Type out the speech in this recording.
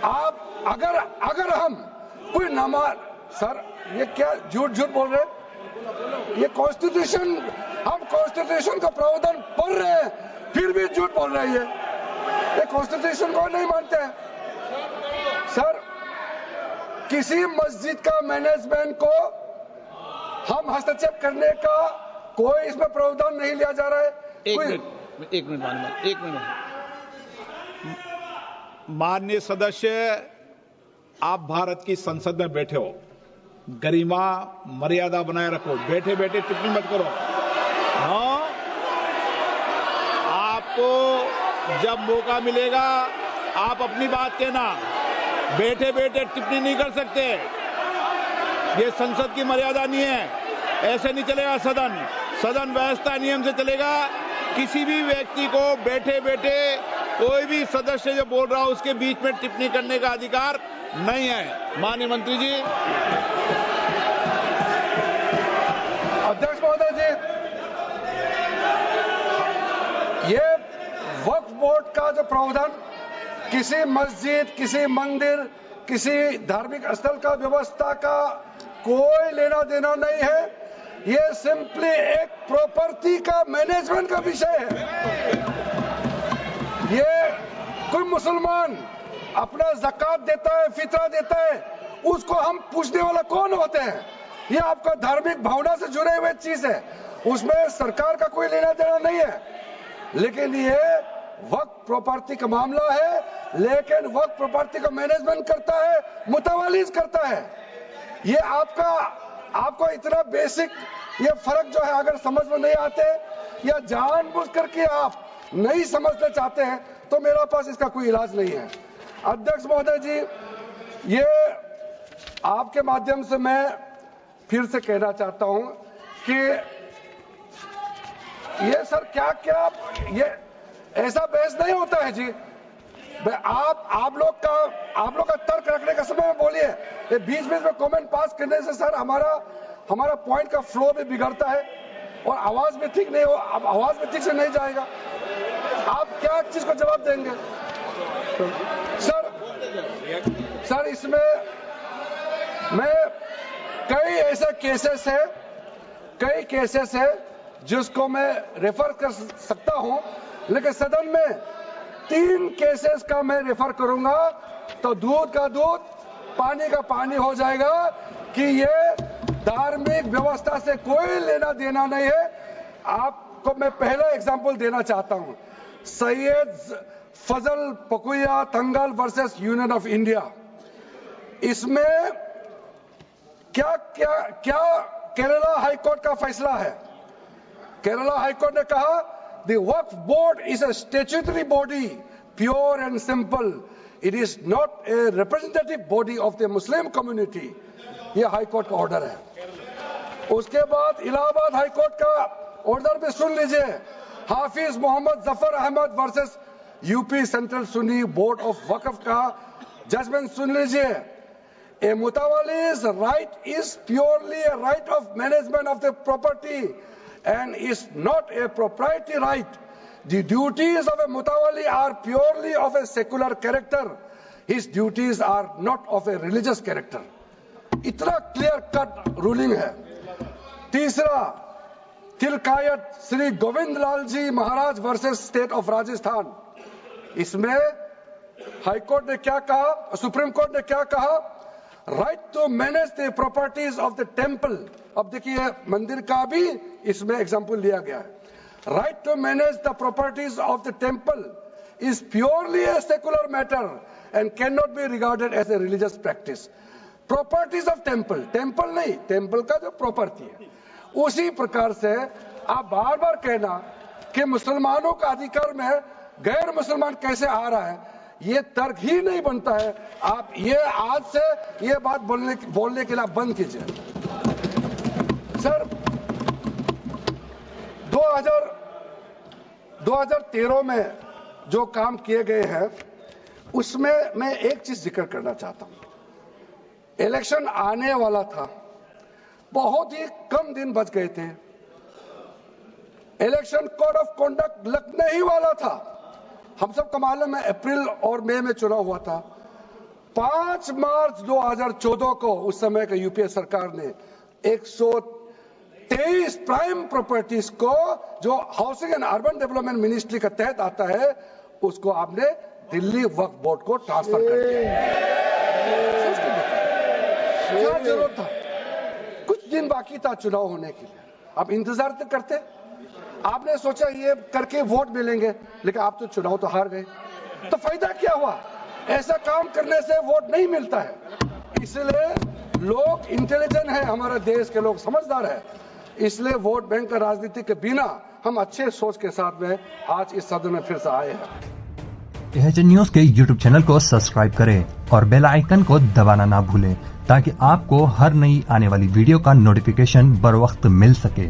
आप अगर हम कोई सर ये क्या झूठ बोल रहे हैं? ये कॉन्स्टिट्यूशन, हम कॉन्स्टिट्यूशन का प्रावधान पढ़ रहे हैं फिर भी झूठ बोल रहे हैं। ये कॉन्स्टिट्यूशन को नहीं मानते हैं सर। किसी मस्जिद का मैनेजमेंट को हम हस्तक्षेप करने का कोई इसमें प्रावधान नहीं लिया जा रहा है। एक मिनट माननीय सदस्य, आप भारत की संसद में बैठे हो, गरिमा मर्यादा बनाए रखो, बैठे बैठे टिप्पणी मत करो। हाँ, आपको जब मौका मिलेगा आप अपनी बात कहना, बैठे बैठे टिप्पणी नहीं कर सकते। ये संसद की मर्यादा नहीं है, ऐसे नहीं चलेगा सदन। सदन व्यवस्था नियम से चलेगा। किसी भी व्यक्ति को बैठे बैठे कोई भी सदस्य जो बोल रहा हो उसके बीच में टिप्पणी करने का अधिकार नहीं है। माननीय मंत्री जी। अध्यक्ष महोदय जी, ये वक्फ बोर्ड का जो प्रावधान किसी मस्जिद, किसी मंदिर, किसी धार्मिक स्थल का व्यवस्था का कोई लेना देना नहीं है। ये सिंपली एक प्रॉपर्टी का मैनेजमेंट का विषय है। ये कोई मुसलमान अपना ज़कात देता है, फितरा देता है, उसको हम पूछने वाला कौन होते हैं? ये आपका धार्मिक भावना से जुड़े हुए चीज है, उसमें सरकार का कोई लेना देना नहीं है। लेकिन ये वक्फ प्रॉपर्टी का मामला है, लेकिन वक्फ प्रॉपर्टी का मैनेजमेंट करता है, मुतवल्लिज करता है। ये आपको इतना बेसिक ये फर्क जो है अगर समझ में नहीं आते या जानबूझ करके आप नहीं समझना चाहते हैं तो मेरा पास इसका कोई इलाज नहीं है। अध्यक्ष महोदय जी, ये आपके माध्यम से मैं फिर से कहना चाहता हूं कि ये सर क्या ये ऐसा बहस नहीं होता है जी। आप लोग का तर्क रखने का समय में बोलिए, ये बीच में कमेंट पास करने से सर हमारा पॉइंट का फ्लो भी बिगड़ता है और आवाज में ठीक नहीं हो, अब आवाज में ठीक से नहीं जाएगा। आप क्या चीज को जवाब देंगे सर? इसमें मैं कई ऐसे केसेस है जिसको मैं रेफर कर सकता हूं, लेकिन सदन में 3 केसेस का मैं रेफर करूंगा तो दूध का दूध पानी का पानी हो जाएगा कि ये धार्मिक व्यवस्था से कोई लेना देना नहीं है। आपको मैं पहला एग्जांपल देना चाहता हूं, सैयद फजल पकुया Thangal versus union of India. इसमें क्या केरला हाईकोर्ट का फैसला है। केरला हाईकोर्ट ने कहा the Waqf board is a statutory body, pure and simple, it is not a representative body of the Muslim community. यह हाईकोर्ट का ऑर्डर है। उसके बाद इलाहाबाद हाईकोर्ट का ऑर्डर भी सुन लीजिए, Hafiz Mohammad Zafar Ahmad versus UP central Sunni board of Waqf का जजमेंट सुन लीजिए। A mutawalli's right is purely a right of management of the property and is not a proprietary right. The duties of a mutawalli are purely of a secular character. His duties are not of a religious character. इतना clear cut ruling है। तीसरा, तिलकायत श्री गोविंद लाल जी महाराज versus state of Rajasthan. इसमें high court ने क्या कहा, supreme court ने क्या कहा, right to manage the properties of the temple. अब देखिए मंदिर का भी इसमें एग्जांपल लिया गया है। Right to manage the properties of the temple is purely a secular matter and cannot be regarded as a religious practice. Properties of temple नहीं, टेम्पल का जो प्रॉपर्टी है। उसी प्रकार से आप बार बार कहना कि मुसलमानों का अधिकार में गैर मुसलमान कैसे आ रहा है, ये तर्क ही नहीं बनता है। आप ये आज से ये बात बोलने के लिए बंद कीजिए। सर 2013 में जो काम किए गए हैं उसमें मैं एक चीज जिक्र करना चाहता हूं। इलेक्शन आने वाला था, बहुत ही कम दिन बच गए थे, इलेक्शन कोड ऑफ कंडक्ट लगने ही वाला था। हम सबको मालूम है अप्रैल और मई में चुनाव हुआ था। 5 मार्च 2014 को उस समय के यूपीए सरकार ने 123 प्राइम प्रॉपर्टीज को जो housing and urban development ministry के तहत आता है उसको आपने दिल्ली वक्फ बोर्ड को ट्रांसफर कर दिया। क्या जरूरत था? कुछ दिन बाकी था चुनाव होने के लिए, आप इंतजार तो करते। आपने सोचा ये करके वोट मिलेंगे, लेकिन आप तो चुनाव तो हार गए, तो फायदा क्या हुआ? ऐसा काम करने से वोट नहीं मिलता है। इसलिए लोग इंटेलिजेंट है, हमारे देश के लोग समझदार है, इसलिए वोट बैंक का राजनीति के बिना हम अच्छे सोच के साथ में आज इस सदन में फिर से आए हैं। एएचएन न्यूज के यूट्यूब चैनल को सब्सक्राइब करें और बेल आइकन को दबाना ना भूलें ताकि आपको हर नई आने वाली वीडियो का नोटिफिकेशन बर वक्त मिल सके।